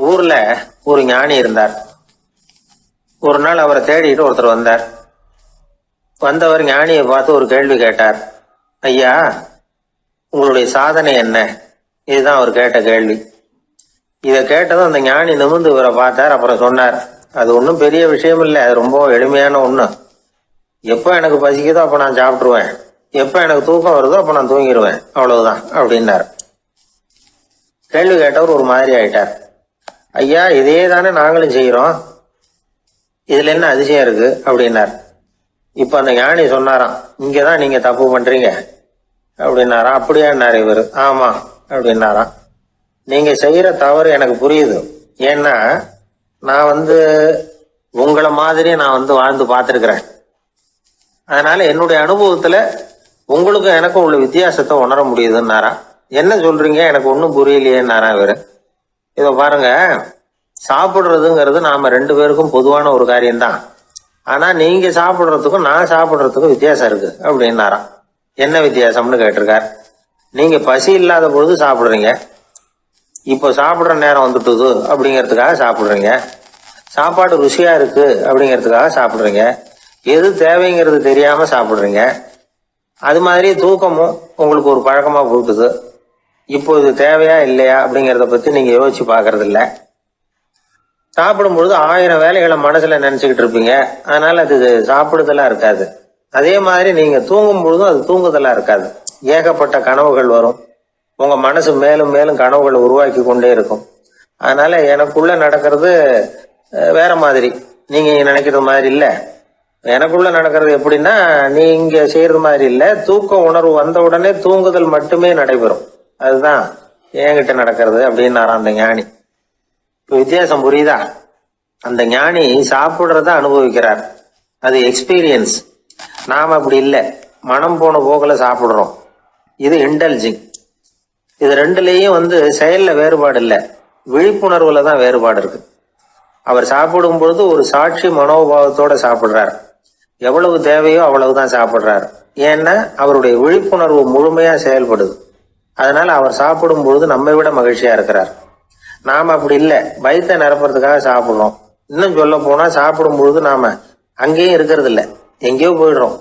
ஊர்ல ஒரு ஞானி இருந்தார். ஒரு நாள் அவரை தேடிட்டு ஒருத்தர் வந்தார். வந்தவர் ஞானியை பார்த்து ஒரு கேள்வி கேட்டார். ஐயா, உங்களுடைய சாதனை என்ன? இதுதான் அவர் கேட்ட கேள்வி. இதை கேட்டதும் அந்த ஞானி நிமிர்ந்து இவரை பார்த்தார். அப்புறம் சொன்னார், அது ஒன்றும் பெரிய விஷயம் இல்லை, அது ரொம்ப எளிமையான ஒண்ணு. எப்போ எனக்கு பசிக்குதோ அப்போ நான் சாப்பிட்டுருவேன், எப்போ எனக்கு தூக்கம் வருதோ அப்போ நான் தூங்கிடுவேன், அவ்வளவுதான் அப்படின்னார். கேள்வி கேட்டவர் ஒரு மாதிரி ஆயிட்டார். ஐயா, இதே தானே நாங்களும் செய்யறோம், இதுல என்ன அதிசயம் இருக்கு அப்படின்னார். இப்ப அந்த ஞானி சொன்னாராம், இங்கதான் நீங்க தப்பு பண்றீங்க அப்படின்னாராம். அப்படியான்னாரு இவர். ஆமா அப்படின்னாராம். நீங்க செய்யற தவறு எனக்கு புரியுது. ஏன்னா நான் உங்களை மாதிரி நான் வாழ்ந்து பார்த்துருக்கிறேன். அதனால என்னுடைய அனுபவத்துல உங்களுக்கும் எனக்கும் உள்ள வித்தியாசத்தை உணர முடியுதுன்னாரா. என்ன சொல்றீங்க, எனக்கு ஒன்றும் புரியலையேன்னாரா இவரு. இத பாருங்க, சாப்பிடுறதுங்கிறது நாம ரெண்டு பேருக்கும் பொதுவான ஒரு காரியம்தான். ஆனா நீங்க சாப்பிடுறதுக்கும் நான் சாப்பிடுறதுக்கும் வித்தியாசம் இருக்கு அப்படின்னாராம். என்ன வித்தியாசம்னு கேட்டிருக்கார். நீங்க பசி இல்லாத பொழுது சாப்பிடுறீங்க, இப்போ சாப்பிடுற நேரம் வந்துட்டுது அப்படிங்கிறதுக்காக சாப்பிடுறீங்க. சாப்பாடு ருசியா இருக்கு அப்படிங்கிறதுக்காக சாப்பிடுறீங்க. எது தேவைங்கிறது தெரியாம சாப்பிடுறீங்க. அது மாதிரி தூக்கமும் உங்களுக்கு ஒரு பழக்கமா போட்டுது. இப்போ இது தேவையா இல்லையா அப்படிங்கிறத பத்தி நீங்க யோசிச்சு பாக்குறது இல்ல. சாப்பிடும் பொழுது 1000 வேலைகளை மனசுல நினைச்சுக்கிட்டு இருப்பீங்க. அதனால அது சாப்பிடுதலா இருக்காது. அதே மாதிரி நீங்க தூங்கும் பொழுதும் அது தூங்குதலா இருக்காது. ஏகப்பட்ட கனவுகள் வரும். உங்க மனசு மேலும் மேலும் கனவுகளை உருவாக்கி கொண்டே இருக்கும். அதனால எனக்குள்ள நடக்கிறது வேற மாதிரி, நீங்க நினைக்கிறது மாதிரி இல்ல. எனக்குள்ள நடக்கிறது எப்படின்னா, நீங்க செய்யறது மாதிரி இல்ல. தூக்க உணர்வு வந்த உடனே தூங்குதல் மட்டுமே நடைபெறும். அதுதான் என்கிட்ட நடக்கிறது அப்படின்னாராம் அந்த ஞானி. வித்தியாசம் புரியுதா? அந்த ஞானி சாப்பிடுறத அனுபவிக்கிறார், அது எக்ஸ்பீரியன்ஸ். நாம அப்படி இல்லை, மனம் போன போக்குல சாப்பிடுறோம். இது இன்டெலிஜிங். இது ரெண்டுலேயும் செயல்ல வேறுபாடு இல்லை, விழிப்புணர்வுல தான் வேறுபாடு இருக்கு. அவர் சாப்பிடும் பொழுது ஒரு சாட்சி மனோபாவத்தோட சாப்பிடுறார். எவ்வளவு தேவையோ அவ்வளவுதான் சாப்பிடுறார். ஏன்னா அவருடைய விழிப்புணர்வு முழுமையா செயல்படுது. அதனால அவர் சாப்பிடும் பொழுது நம்மை விட மகிழ்ச்சியா இருக்கிறார். நாம அப்படி இல்லை, வயிற்றை நிரப்புறதுக்காக சாப்பிடுறோம். இன்னும் சொல்ல போனா சாப்பிடும் பொழுது நாம அங்கேயும் இருக்கிறது இல்லை, எங்கேயோ போயிடுறோம்.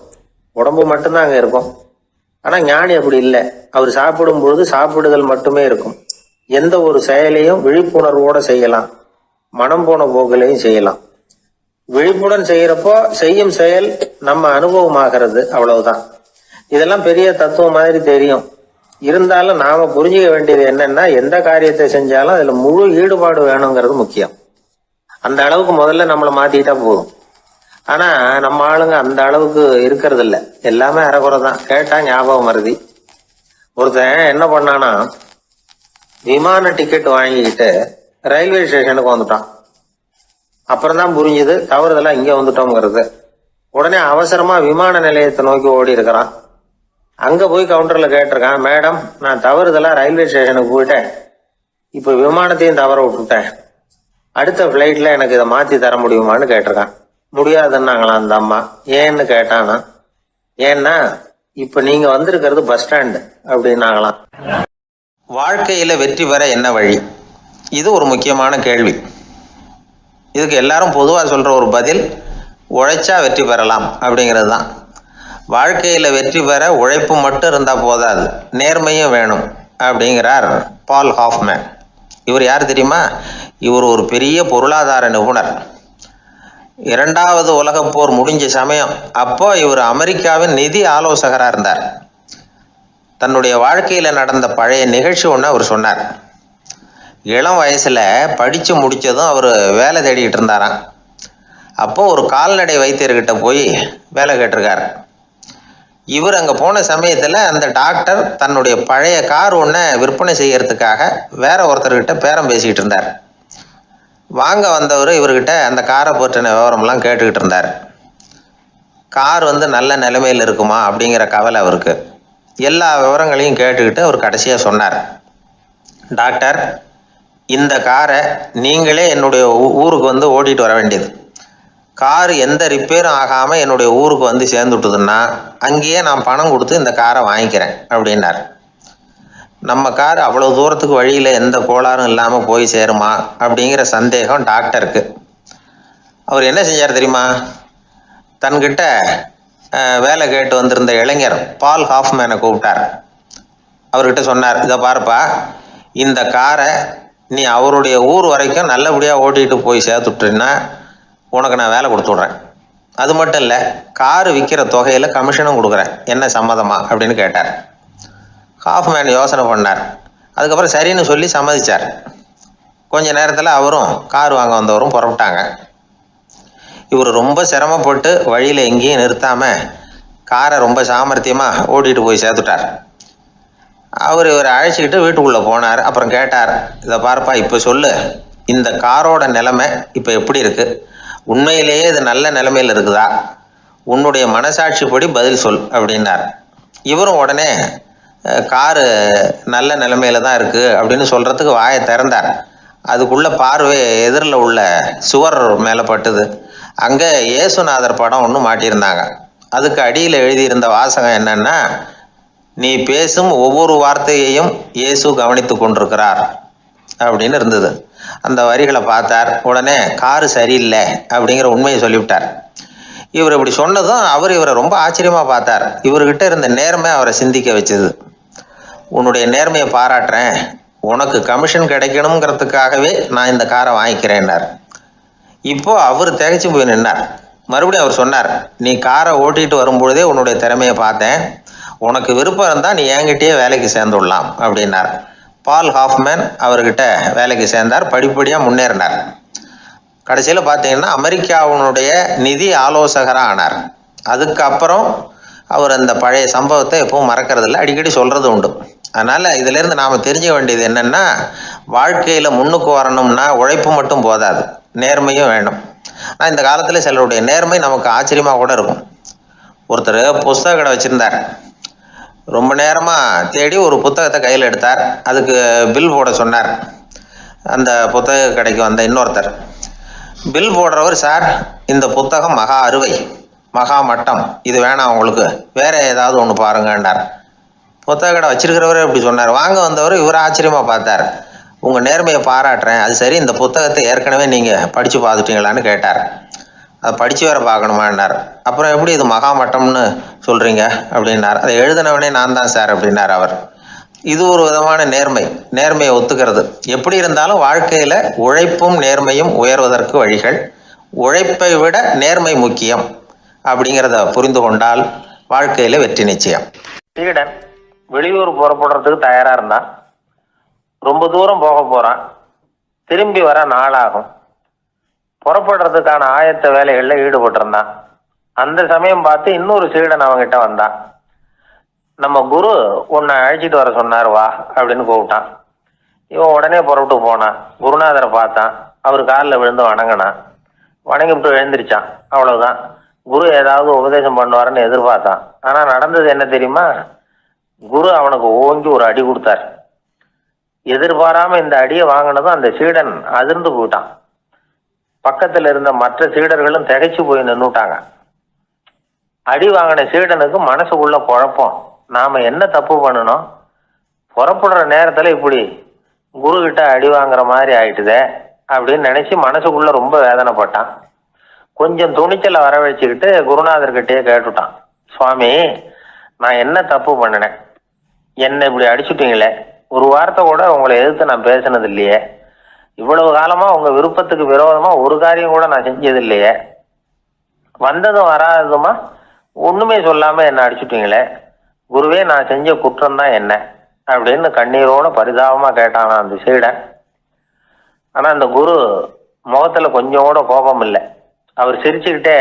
உடம்பு மட்டும்தான் அங்க இருக்கும். ஆனா ஞானி அப்படி இல்லை. அவர் சாப்பிடும் பொழுது சாப்பிடுதல் மட்டுமே இருக்கும். எந்த ஒரு செயலையும் விழிப்புணர்வோட செய்யலாம், மனம் போன போக்கிலையும் செய்யலாம். விழிப்புடன் செய்யறப்போ செய்யும் செயல் நம்ம அனுபவமாகிறது, அவ்வளவுதான். இதெல்லாம் பெரிய தத்துவம் மாதிரி தெரியும். இருந்தாலும் நாம புரிஞ்சுக்க வேண்டியது என்னன்னா, எந்த காரியத்தை செஞ்சாலும் அதுல முழு ஈடுபாடு வேணுங்கிறது முக்கியம். அந்த அளவுக்கு முதல்ல நம்மளை மாத்திட்டா போதும். ஆனா நம்ம ஆளுங்க அந்த அளவுக்கு இருக்கிறது இல்ல, எல்லாமே அரைகுறை தான். கேட்டா ஞாபகம் மருதி. ஒருத்தன் என்ன பண்ணானா, விமான டிக்கெட் வாங்கிக்கிட்டு ரயில்வே ஸ்டேஷனுக்கு வந்துட்டான். அப்புறம் தான் புரிஞ்சுது தவறுதெல்லாம் இங்க வந்துட்டோம்ங்கிறது. உடனே அவசரமா விமான நிலையத்தை நோக்கி ஓடி இருக்கிறான். அங்க போய் கவுண்டர்ல கேட்டிருக்கான், மேடம், நான் தவறுதெல்லாம் ரயில்வே ஸ்டேஷனுக்கு போயிட்டேன், இப்ப விமானத்தையும் தவற விட்டுட்டேன், அடுத்த பிளைட்ல எனக்கு இதை மாத்தி தர முடியுமான்னு கேட்டிருக்கான். முடியாதுன்னாங்களாம் அந்த அம்மா. ஏன்னு கேட்டானா, ஏன்னா இப்ப நீங்க வந்திருக்கிறது பஸ் ஸ்டாண்டு அப்படின்னாங்களாம். வாழ்க்கையில வெற்றி பெற என்ன வழி? இது ஒரு முக்கியமான கேள்வி. இதுக்கு எல்லாரும் பொதுவா சொல்ற ஒரு பதில், உழைச்சா வெற்றி பெறலாம் அப்படிங்கிறது தான். வாழ்க்கையில வெற்றி பெற உழைப்பு மட்டும் இருந்தா போதாது, நேர்மையும் வேணும் அப்படிங்கிறார் பால் ஹாஃப்மேன். இவர் யார் தெரியுமா? இவர் ஒரு பெரிய பொருளாதார நிபுணர். 2வது உலகப் போர் முடிஞ்ச சமயம் அப்போ இவர் அமெரிக்காவின் நிதி ஆலோசகராக இருந்தார். தன்னுடைய வாழ்க்கையில நடந்த பழைய நிகழ்ச்சி ஒன்று அவர் சொன்னார். இளம் வயசுல படிச்சு முடிச்சதும் அவர் வேலை தேடிக்கிட்டு இருந்தாராம். அப்போ ஒரு கால்நடை வைத்தியர்கிட்ட போய் வேலை கேட்டிருக்கார். இவர் அங்க போன சமயத்துல அந்த டாக்டர் தன்னுடைய பழைய கார் ஒன்றை விற்பனை செய்யறதுக்காக வேற ஒருத்தர்கிட்ட பேரம் பேசிக்கிட்டு இருந்தார். வாங்க வந்தவர் இவர்கிட்ட அந்த காரை பற்றின விவரம்லாம் கேட்டுக்கிட்டு இருந்தார். கார் நல்ல நிலைமையில் இருக்குமா அப்படிங்கிற கவலை அவருக்கு. எல்லா விவரங்களையும் கேட்டுக்கிட்டு அவர் கடைசியா சொன்னார், டாக்டர், இந்த காரை நீங்களே என்னுடைய ஊருக்கு ஓட்டிட்டு வர வேண்டியது. கார் எந்த ரிப்பேரும் ஆகாம என்னுடைய ஊருக்கு சேர்ந்துட்டுதுன்னா அங்கேயே நான் பணம் கொடுத்து இந்த காரை வாங்கிக்கிறேன் அப்படின்னார். நம்ம கார் அவ்வளவு தூரத்துக்கு வழியில் எந்த கோளாறும் இல்லாமல் போய் சேருமா அப்படிங்கிற சந்தேகம் டாக்டருக்கு. அவர் என்ன செஞ்சார் தெரியுமா? தன்கிட்ட வேலை கேட்டு வந்திருந்த இளைஞர் பால் ஹாஃப்மேனை கூப்பிட்டார். அவர்கிட்ட சொன்னார், இதை பாருப்பா, இந்த காரை நீ அவருடைய ஊர் வரைக்கும் நல்லபடியாக ஓட்டிகிட்டு போய் சேர்த்துட்டீன்னா உனக்கு நான் வேலை கொடுத்து விட்றேன். அது மட்டும் இல்லை, காரு விற்கிற தொகையில் கமிஷனும் கொடுக்குறேன், என்ன சம்மதமா அப்படின்னு கேட்டார். ஹாஃப்மேன் யோசனை பண்ணார். அதுக்கப்புறம் சரின்னு சொல்லி சம்மதிச்சார். கொஞ்ச நேரத்தில் அவரும் கார் வாங்க வந்தவரும் புறப்பட்டாங்க. இவர் ரொம்ப சிரமப்பட்டு வழியில் எங்கேயும் நிறுத்தாமல் காரை ரொம்ப சாமர்த்தியமாக ஓட்டிகிட்டு போய் சேர்த்துட்டார். இவரை அழைச்சிக்கிட்டு வீட்டுக்குள்ளே போனார். அப்புறம் கேட்டார், இதை பார்ப்பா, இப்போ சொல்லு, இந்த காரோட நிலைமை இப்போ எப்படி இருக்குது? உண்மையிலேயே இது நல்ல நிலைமையில் இருக்குதா? உன்னுடைய மனசாட்சிப்படி பதில் சொல் அப்படின்னார். இவரும் உடனே காரு நல்ல நிலைமையில தான் இருக்குது அப்படின்னு சொல்கிறதுக்கு வாயை திறந்தார். அதுக்குள்ளே பார்வை எதிரில் உள்ள சுவர் மேலே பட்டுது. அங்கே இயேசுநாதர் படம் ஒன்று மாட்டியிருந்தாங்க. அதுக்கு அடியில் எழுதியிருந்த வாசகம் என்னன்னா, நீ பேசும் ஒவ்வொரு வார்த்தையையும் இயேசு கவனித்து கொண்டிருக்கிறார் அப்படின்னு இருந்தது. அந்த வரிகளை பார்த்தார். உடனே காரு சரியில்லை அப்படிங்கிற உண்மையை சொல்லிவிட்டார். இவர் இப்படி சொன்னதும் இவரை ரொம்ப ஆச்சரியமாக பார்த்தார். இவர்கிட்ட இருந்த நேர்மை அவரை சிந்திக்க வச்சது. உன்னுடைய நேர்மையை பாராட்டுறேன், உனக்கு கமிஷன் கிடைக்கணுங்கிறதுக்காகவே நான் இந்த காரை வாங்கிக்கிறேன்னார். இப்போ அவர் திகைச்சு போய் நின்னார். மறுபடியும் அவர் சொன்னார், நீ காரை ஓட்டிகிட்டு வரும்பொழுதே உன்னுடைய திறமையை பார்த்தேன், உனக்கு விருப்பம் இருந்தால் நீ என்கிட்டயே வேலைக்கு சேர்ந்துடலாம் அப்படின்னார். பால் ஹாஃப்மேன் அவர்கிட்ட வேலைக்கு சேர்ந்தார். படிப்படியாக முன்னேறினார். கடைசியில் பார்த்தீங்கன்னா அமெரிக்காவினுடைய நிதி ஆலோசகராக ஆனார். அதுக்கப்புறம் அவர் அந்த பழைய சம்பவத்தை எப்பவும் மறக்கிறதில்ல, அடிக்கடி சொல்கிறது உண்டு. அதனால் இதிலேருந்து நாம் தெரிஞ்சுக்க வேண்டியது என்னென்னா, வாழ்க்கையில் முன்னுக்கு வரணும்னா உழைப்பு மட்டும் போதாது, நேர்மையும் வேணும். ஆனால் இந்த காலத்தில் சிலருடைய நேர்மை நமக்கு ஆச்சரியமாக கூட இருக்கும். ஒருத்தர் புஸ்தக கடை வச்சுருந்தார். ரொம்ப நேரமாக தேடி ஒரு புத்தகத்தை கையில் எடுத்தார். அதுக்கு பில் போட சொன்னார். அந்த புத்தக கடைக்கு வந்த இன்னொருத்தர் பில் போடுறவர், சார் இந்த புத்தகம் மகா அறுவை, மகா மட்டம், இது வேணாம் உங்களுக்கு, வேற ஏதாவது ஒன்று பாருங்கன்னார். புத்தக கடை வச்சிருக்கிறவரே இப்படி சொன்னார். வாங்க வந்தவர் இவர் ஆச்சரியமாக பார்த்தார். உங்கள் நேர்மையை பாராட்டுறேன், அது சரி, இந்த புத்தகத்தை ஏற்கனவே நீங்கள் படித்து பார்த்துட்டீங்களான்னு கேட்டார். அதை படித்து வேற பார்க்கணுமான்னார். அப்புறம் எப்படி இது மகா மட்டம்னு சொல்கிறீங்க அப்படின்னார். அதை எழுதினவனே நான் தான் சார் அப்படின்னார் அவர். இது ஒரு விதமான நேர்மை, நேர்மையை ஒத்துக்கிறது. எப்படி இருந்தாலும் வாழ்க்கையில் உழைப்பும் நேர்மையும் உயர்வதற்கு வழிகள். உழைப்பை விட நேர்மை முக்கியம் அப்படிங்கிறத புரிந்து கொண்டால் வாழ்க்கையில் வெற்றி நிச்சயம். சீடன் வெளியூர் புறப்படுறதுக்கு தயாராக இருந்தான். ரொம்ப தூரம் போக போகிறான். திரும்பி வர நாளாகும். புறப்படுறதுக்கான ஆயத்த வேலைகளில் ஈடுபட்டிருந்தான். அந்த சமயம் பார்த்து இன்னொரு சீடன் அவங்ககிட்ட வந்தான். நம்ம குரு உன்னை அழைச்சிட்டு வர சொன்னார், வா அப்படின்னு கூப்பிட்டான். இவன் உடனே புறப்பட்டு போனான். குருநாதரை பார்த்தான். அவர் காலில் விழுந்து வணங்கினான். வணங்கிவிட்டு எழுந்திரிச்சான். அவ்வளவுதான். குரு ஏதாவது உபதேசம் பண்ணுவாருன்னு எதிர்பார்த்தான். ஆனால் நடந்தது என்ன தெரியுமா? குரு அவனுக்கு ஓங்கி ஒரு அடி கொடுத்தார். எதிர்பாராம இந்த அடியை வாங்கினதும் அந்த சீடன் அதிர்ந்து போயிட்டான். பக்கத்தில் இருந்த மற்ற சீடர்களும் திகைச்சு போய் நின்றுட்டாங்க. அடி வாங்கின சீடனுக்கு மனசுக்குள்ள குழப்பம். நாம என்ன தப்பு பண்ணணும்? புறப்படுற நேரத்துல இப்படி குரு கிட்ட அடி வாங்குற மாதிரி ஆயிட்டுதே அப்படின்னு நினைச்சு மனசுக்குள்ள ரொம்ப வேதனைப்பட்டான். கொஞ்சம் துணிச்சலை வர வச்சுக்கிட்டு குருநாதர்கிட்டயே கேட்டுட்டான், சுவாமி, நான் என்ன தப்பு பண்ணினேன்? என்னை இப்படி அடிச்சுட்டீங்களே, ஒரு வார்த்தை கூட உங்களை எதிர்த்து நான் பேசினது இல்லையே, இவ்வளவு காலமா உங்க விருப்பத்துக்கு விரோதமா ஒரு காரியம் கூட நான் செஞ்சது இல்லையே, வந்ததும் வராததுமா ஒண்ணுமே சொல்லாம என்ன அடிச்சுட்டீங்களே, குருவே, நான் செஞ்ச குற்றம் தான் என்ன அப்படின்னு கண்ணீரோட பரிதாபமா கேட்டானா அந்த சீடன். ஆனா அந்த குரு முகத்துல கொஞ்சம் கூட கோபம் இல்லை. அவர் சிரிச்சுக்கிட்டே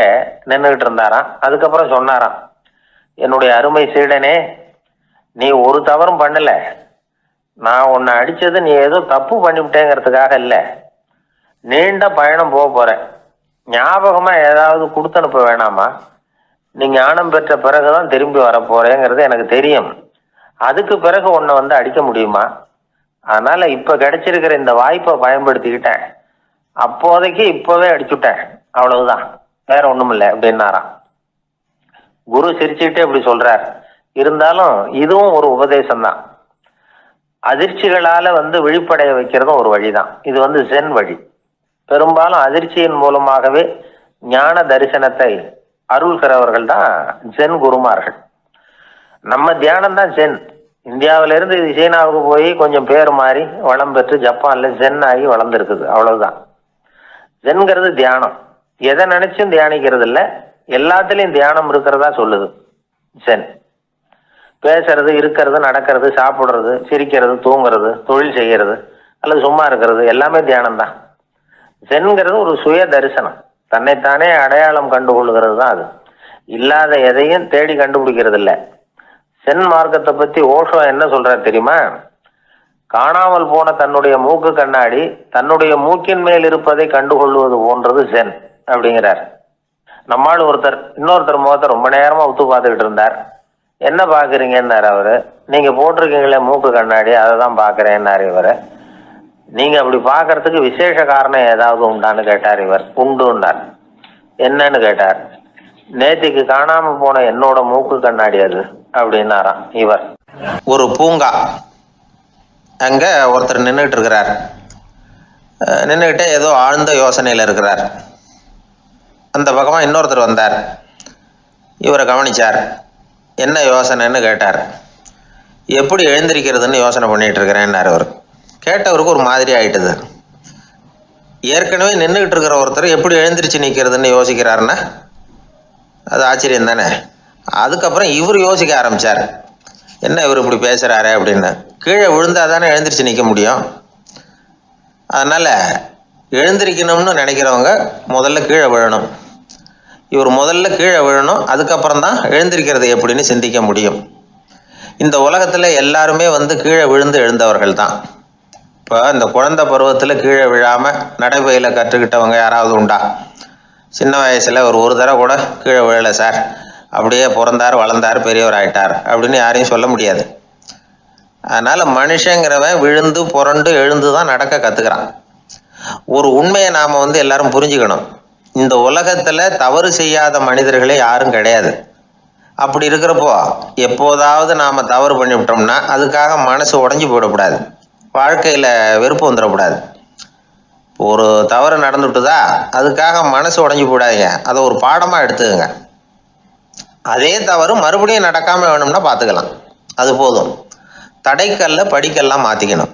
நின்றுகிட்டு இருந்தாராம். அதுக்கப்புறம் சொன்னாராம், என்னுடைய அருமை சீடனே, நீ ஒரு தவறும் பண்ணல. நான் உன்னை அடிச்சது நீ ஏதோ தப்பு பண்ணிவிட்டேங்கிறதுக்காக இல்லை. நீண்ட பயணம் போக போறேன், ஞாபகமா ஏதாவது கொடுத்து அனுப்ப வேணாமா? நீ ஞானம் பெற்ற பிறகுதான் திரும்பி வர போறேங்கிறது எனக்கு தெரியும். அதுக்கு பிறகு உன்னை வந்து அடிக்க முடியுமா? அதனால இப்ப கிடைச்சிருக்கிற இந்த வாய்ப்பை பயன்படுத்திக்கிட்டேன். அப்போதைக்கு இப்பவே அடிச்சுட்டேன், அவ்வளவுதான், வேற ஒண்ணும் இல்லை அப்படின்னாராம். குரு சிரிச்சுக்கிட்டே இப்படி சொல்றார். இருந்தாலும் இதுவும் ஒரு உபதேசம் தான். அதிர்ச்சிகளால விழிப்படைய வைக்கிறதும் ஒரு வழிதான். இது ஜென் வழி. பெரும்பாலும் அதிர்ச்சியின் மூலமாகவே ஞான தரிசனத்தை அருள்கிறவர்கள் தான் ஜென் குருமார்கள். நம்ம தியானம் தான் ஜென். இந்தியாவிலிருந்து இது சீனாவுக்கு போய் கொஞ்சம் பேர் மாறி வளம் பெற்று ஜப்பான்ல ஜென் ஆகி வளர்ந்துருக்குது, அவ்வளவுதான். ஜென்கிறது தியானம். எதை நினைச்சும் தியானிக்கிறது இல்லை, எல்லாத்துலயும் தியானம் இருக்கிறதா சொல்லுது ஜென். பேசுறது, இருக்கிறது, நடக்கிறது, சாப்பிடுறது, சிரிக்கிறது, தூங்குறது, தொழில் செய்யறது அல்லது சும்மா இருக்கிறது எல்லாமே தியானம் தான். ஜென்கிறது ஒரு சுய தரிசனம், தன்னைத்தானே அடையாளம் கண்டுகொள்கிறது தான் அது. இல்லாத எதையும் தேடி கண்டுபிடிக்கிறது இல்லை. சென் மார்க்கத்தை பத்தி ஓஷோ என்ன சொல்றாரு தெரியுமா? காணாமல் போன தன்னுடைய மூக்கு கண்ணாடி தன்னுடைய மூக்கின் மேல் இருப்பதை கண்டுகொள்வது போன்றது ஜென் அப்படிங்கிறார். நம்மால் இன்னொருத்தர் முகத்தை ரொம்ப நேரமா உத்து பார்த்துக்கிட்டு இருந்தார். என்ன பாக்குறீங்கன்னாரு அவரு. நீங்க போட்டிருக்கீங்களே மூக்கு கண்ணாடி, அதை தான் பாக்குறேன்னாரு இவரு. நீங்க அப்படி பாக்குறதுக்கு விசேஷ காரணம் ஏதாவது உண்டான்னு கேட்டார் இவர். உண்டுன்னார். என்னன்னு கேட்டார். நேத்திக்கு காணாம போன என்னோட மூக்கு கண்ணாடி அது அப்படின்னாராம் இவர். ஒரு பூங்கா, அங்க ஒருத்தர் நின்றுட்டு இருக்கிறார். நின்றுகிட்டே ஏதோ ஆழ்ந்த யோசனையில இருக்கிறார். அந்த பக்கமா இன்னொருத்தர் வந்தார். இவரை கவனிச்சார். என்ன யோசனைன்னு கேட்டார். எப்படி எழுந்திருக்கிறதுன்னு யோசனை பண்ணிட்டு இருக்கிறேன்னாரு அவர். கேட்டவருக்கு ஒரு மாதிரி ஆயிட்டுது. ஏற்கனவே நின்றுகிட்டு இருக்கிற ஒருத்தர் எப்படி எழுந்திரிச்சு நிற்கிறதுன்னு யோசிக்கிறாருன்னா அது ஆச்சரியம் தானே. அதுக்கப்புறம் இவர் யோசிக்க ஆரம்பிச்சார். என்ன இவர் இப்படி பேசுறாரு அப்படின்னு. கீழே விழுந்தா தானே எழுந்திரிச்சு நிற்க முடியும். அதனால எழுந்திரிக்கணும்னு நினைக்கிறவங்க முதல்ல கீழே விழணும். இவர் முதல்ல கீழே விழணும், அதுக்கப்புறம் தான் எழுந்திருக்கிறது எப்படின்னு சிந்திக்க முடியும். இந்த உலகத்துல எல்லாருமே கீழே விழுந்து எழுந்தவர்கள் தான். இப்போ இந்த குழந்தை பருவத்தில் கீழே விழாம நடைபயில கற்றுக்கிட்டவங்க யாராவது உண்டா? சின்ன வயசுல ஒரு தடவை கூட கீழே விழலை சார், அப்படியே பிறந்தார் வளர்ந்தார் பெரியவர் ஆயிட்டார் அப்படின்னு யாரையும் சொல்ல முடியாது. அதனால மனுஷங்கிறவன் விழுந்து புரண்டு எழுந்து தான் நடக்க கத்துக்கிறான். ஒரு உண்மையை நாம எல்லாரும் புரிஞ்சுக்கணும். இந்த உலகத்துல தவறு செய்யாத மனிதர்களே யாரும் கிடையாது. அப்படி இருக்கிறப்போ எப்போதாவது நாம தவறு பண்ணிவிட்டோம்னா அதுக்காக மனசு உடைஞ்சு போயிடக்கூடாது, வாழ்க்கையில வெறுப்பு வந்துடக்கூடாது. ஒரு தவறு நடந்துட்டுதா அதுக்காக மனசு உடைஞ்சு போடாதீங்க, அதை ஒரு பாடமா எடுத்துக்கங்க. அதே தவறு மறுபடியும் நடக்காம வேணும்னா பார்த்துக்கலாம், அது போதும். தடைக்கல்ல படிக்கல்லாம் மாத்திக்கணும்,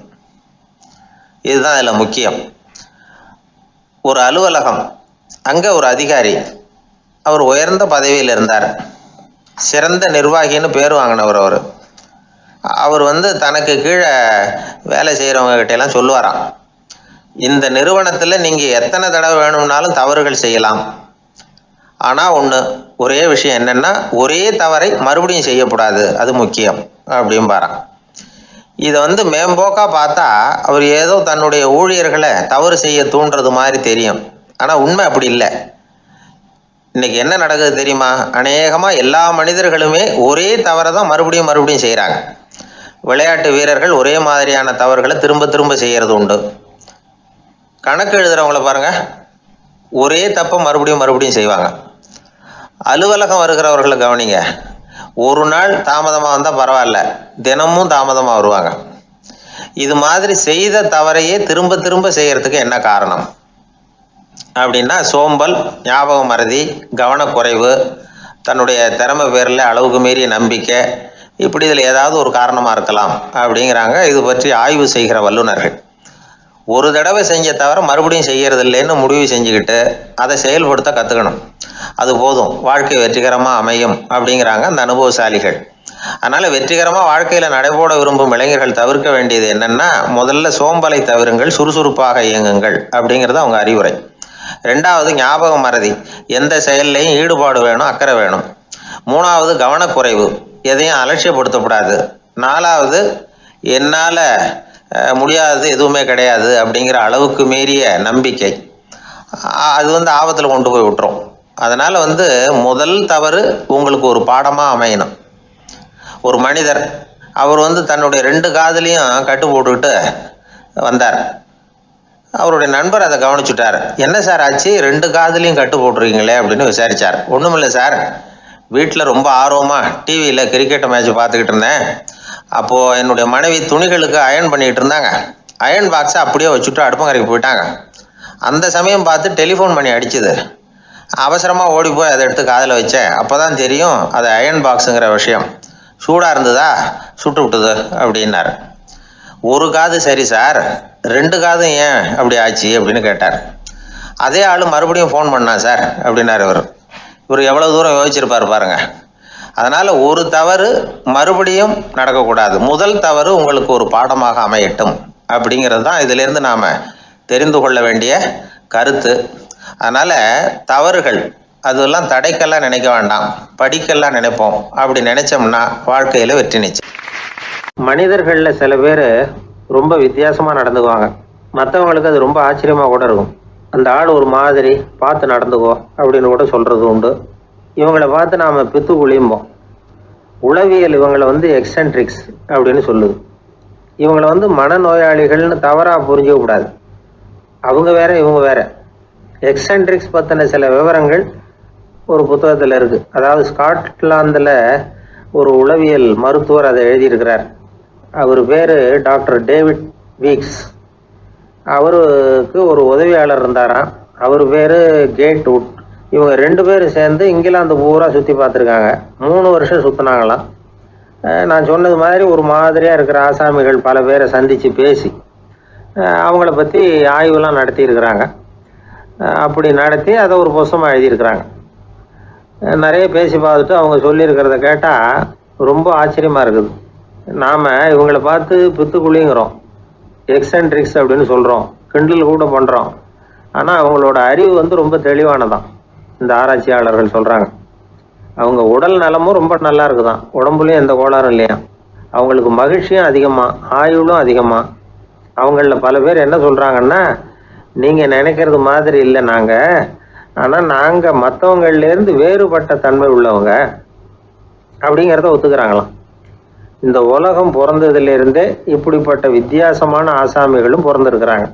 இதுதான் இதுல முக்கியம். ஒரு அலுவலகம், அங்க ஒரு அதிகாரி, அவர் உயர்ந்த பதவியில் இருந்தார், சிறந்த நிர்வாகின்னு பேர் வாங்கினவர். அவர் தனக்கு கீழே வேலை செய்யறவங்க கிட்ட எல்லாம் சொல்லுவாராம், இந்த நிறுவனத்துல நீங்க எத்தனை தடவை வேணும்னாலும் தவறுகள் செய்யலாம், ஆனா ஒரே விஷயம் என்னன்னா ஒரே தவறை மறுபடியும் செய்யக்கூடாது, அது முக்கியம் அப்படின்பாராம். இதை மேம்போக்கா பார்த்தா அவர் ஏதோ தன்னுடைய ஊழியர்களை தவறு செய்ய தூண்டுறது மாதிரி தெரியும். ஆனா உண்மை அப்படி இல்லை. இன்னைக்கு என்ன நடக்குது தெரியுமா? அநேகமா எல்லா மனிதர்களுமே ஒரே தவறை தான் மறுபடியும் மறுபடியும் செய்யறாங்க. விளையாட்டு வீரர்கள் ஒரே மாதிரியான தவறுகளை திரும்ப திரும்ப செய்யறது உண்டு. கணக்கு எழுதுறவங்கள பாருங்க, ஒரே தப்பை மறுபடியும் மறுபடியும் செய்வாங்க. அலுவலகம் வருகிறவர்களை கவனிங்க, ஒரு நாள் தாமதமா வந்தா பரவாயில்ல, தினமும் தாமதமா வருவாங்க. இது மாதிரி செய்த தவறையே திரும்ப திரும்ப செய்யறதுக்கு என்ன காரணம் அப்படின்னா சோம்பல், ஞாபக மறதி, கவனக்குறைவு, தன்னுடைய திறமை பேரில் அளவுக்கு மீறிய நம்பிக்கை, இப்படி இதில் ஏதாவது ஒரு காரணமாக இருக்கலாம் அப்படிங்கிறாங்க இது பற்றி ஆய்வு செய்கிற வல்லுநர்கள். ஒரு தடவை செஞ்ச தவிர மறுபடியும் செய்யறது இல்லைன்னு முடிவு செஞ்சுக்கிட்டு அதை செயல்படுத்த கற்றுக்கணும், அது போதும், வாழ்க்கை வெற்றிகரமாக அமையும் அப்படிங்கிறாங்க அந்த அனுபவசாலிகள். அதனால் வெற்றிகரமாக வாழ்க்கையில் நடைபோட விரும்பும் இளைஞர்கள் தவிர்க்க வேண்டியது என்னென்னா, முதல்ல சோம்பலை தவிருங்கள், சுறுசுறுப்பாக இயங்குங்கள் அப்படிங்கிறது அவங்க அறிவுரை. ரெண்டாவது ஞாபக மறதி, எந்த செயல்லையும் ஈடுபாடு வேணும், அக்கறை வேணும். மூணாவது கவனக்குறைவு, எதையும் அலட்சியப்படுத்தக்கூடாது. நாலாவது என்னால் முடியாதது எதுவுமே கிடையாது அப்படிங்கிற அளவுக்கு மீறிய நம்பிக்கை, அது ஆபத்தில் கொண்டு போய் விட்டுரும். அதனால் முதல் தவறு உங்களுக்கு ஒரு பாடமாக அமையணும். ஒரு மனிதர் அவர் தன்னுடைய 2 காதுலையும் கட்டு போட்டுக்கிட்டு வந்தார். அவருடைய நண்பர் அதை கவனிச்சுட்டார். என்ன சார் ஆச்சு, 2 காதுலையும் கட்டு போட்டுருக்கீங்களே அப்படின்னு விசாரிச்சார். ஒன்றுமில்லை சார், வீட்டில் ரொம்ப ஆர்வமாக டிவியில் கிரிக்கெட் மேட்ச் பார்த்துக்கிட்டு இருந்தேன், அப்போது என்னுடைய மனைவி துணிகளுக்கு அயர்ன் பண்ணிகிட்டு இருந்தாங்க. அயர்ன் பாக்ஸை அப்படியே வச்சுட்டு அடுப்பங்கரைக்கு போயிட்டாங்க. அந்த சமயம் பார்த்து டெலிஃபோன் பண்ணி அடிச்சுது. அவசரமாக ஓடி போய் அதை எடுத்து காதில் வச்சேன். அப்போ தான் தெரியும் அது அயர்ன் பாக்ஸுங்கிற விஷயம். சூடாக இருந்ததா, சுட்டு விட்டுது அப்படின்னாரு. ஒரு காது சரி சார், 2 காதும் ஏன் அப்படி ஆச்சு அப்படின்னு கேட்டார். அதே ஆள் மறுபடியும் ஃபோன் பண்ணா சார் அப்படின்னாரு. இவர் எவ்வளோ தூரம் யோசிச்சிருப்பார் பாருங்க. அதனால் ஒரு தவறு மறுபடியும் நடக்கக்கூடாது. முதல் தவறு உங்களுக்கு ஒரு பாடமாக அமையட்டும் அப்படிங்கிறது தான் இதிலேருந்து நாம் தெரிந்து கொள்ள வேண்டிய கருத்து. அதனால் தவறுகள் அதெல்லாம் தடைக்கெல்லாம் நினைக்க வேண்டாம், படிக்கெல்லாம் நினைப்போம். அப்படி நினைச்சோம்னா வாழ்க்கையில் வெற்றி நிச்சயம். மனிதர்களில் சில பேர் ரொம்ப வித்தியாசமாக நடந்துக்குவாங்க. மற்றவங்களுக்கு அது ரொம்ப ஆச்சரியமாக கூட இருக்கும். அந்த ஆள் ஒரு மாதிரி பார்த்து நடந்துக்கோ அப்படின்னு கூட சொல்கிறது உண்டு. இவங்களை பார்த்து நாம் பித்து குளியும்போம். உளவியல் இவங்களை எக்ஸென்ட்ரிக்ஸ் அப்படின்னு சொல்லுது. இவங்களை மனநோயாளிகள்னு தவறாக புரிஞ்சிக்கக்கூடாது. அவங்க வேற, இவங்க வேற. எக்ஸென்ட்ரிக்ஸ் பற்றின சில விவரங்கள் ஒரு புத்தகத்தில் இருக்குது. அதாவது ஸ்காட்லாந்தில் ஒரு உளவியல் மருத்துவர் அதை எழுதியிருக்கிறார். அவர் பேர் டாக்டர் டேவிட் வீக்ஸ். அவருக்கு ஒரு உதவியாளர் இருந்தாராம். அவர் பேர் கேட் வுட். இவங்க 2 பேரும் சேர்ந்து இங்கிலாந்து பூரா சுற்றி பார்த்துருக்காங்க. 3 வருஷம் சுற்றினாங்களாம். நான் சொன்னது மாதிரி ஒரு மாதிரியாக இருக்கிற ஆசாமிகள் பல பேரை சந்தித்து பேசி அவங்கள பற்றி ஆய்வுலாம் நடத்தியிருக்கிறாங்க. அப்படி நடத்தி அதை ஒரு புத்தகமாக எழுதியிருக்கிறாங்க. நிறைய பேசி பார்த்துட்டு அவங்க சொல்லியிருக்கிறத கேட்டால் ரொம்ப ஆச்சரியமாக இருக்குது. நாம் இவங்களை பார்த்து பித்துக்குழிங்கிறோம், எக்ஸென்ட்ரிக்ஸ் அப்படின்னு சொல்கிறோம், கிண்டல் கூட பண்ணுறோம். ஆனால் அவங்களோட அறிவு ரொம்ப தெளிவானதான். இந்த ஆராய்ச்சியாளர்கள் சொல்கிறாங்க. அவங்க உடல் நலமும் ரொம்ப நல்லா இருக்குதான், உடம்புலையும் எந்த கோளாறும் இல்லையா. அவங்களுக்கு மகிழ்ச்சியும் அதிகமாக, ஆயுளும் அதிகமாக. அவங்களில் பல பேர் என்ன சொல்கிறாங்கன்னா, நீங்கள் நினைக்கிறது மாதிரி இல்லை நாங்கள், ஆனால் நாங்கள் மற்றவங்கள்லேருந்து வேறுபட்ட தன்மை உள்ளவங்க அப்படிங்கிறத ஒத்துக்கிறாங்களாம். இந்த உலகம் பிறந்ததுலேருந்தே இப்படிப்பட்ட வித்தியாசமான ஆசாமிகளும் பிறந்திருக்கிறாங்க.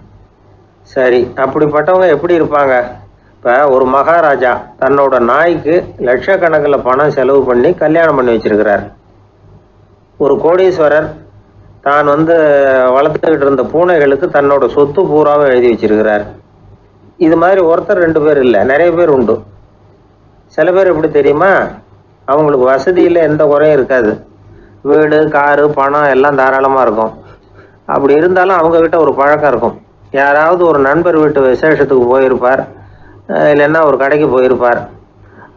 சரி, அப்படிப்பட்டவங்க எப்படி இருப்பாங்க? இப்போ ஒரு மகாராஜா தன்னோட நாய்க்கு லட்சக்கணக்கில் பணம் செலவு பண்ணி கல்யாணம் பண்ணி வச்சிருக்கிறார். ஒரு கோடீஸ்வரர் தான் வளர்த்துக்கிட்டு இருந்த பூனைகளுக்கு தன்னோட சொத்து பூராவும் எழுதி வச்சிருக்கிறார். இது மாதிரி ஒருத்தர் 2 பேர் இல்லை, நிறைய பேர் உண்டு. சில பேர் எப்படி தெரியுமா? அவங்களுக்கு வசதியில் எந்த குறையும் இருக்காது. வீடு, காரு, பணம் எல்லாம் தாராளமாக இருக்கும். அப்படி இருந்தாலும் அவங்கக்கிட்ட ஒரு பழக்கம் இருக்கும். யாராவது ஒரு நண்பர் வீட்டு விசேஷத்துக்கு போயிருப்பார், இல்லைன்னா ஒரு கடைக்கு போயிருப்பார்.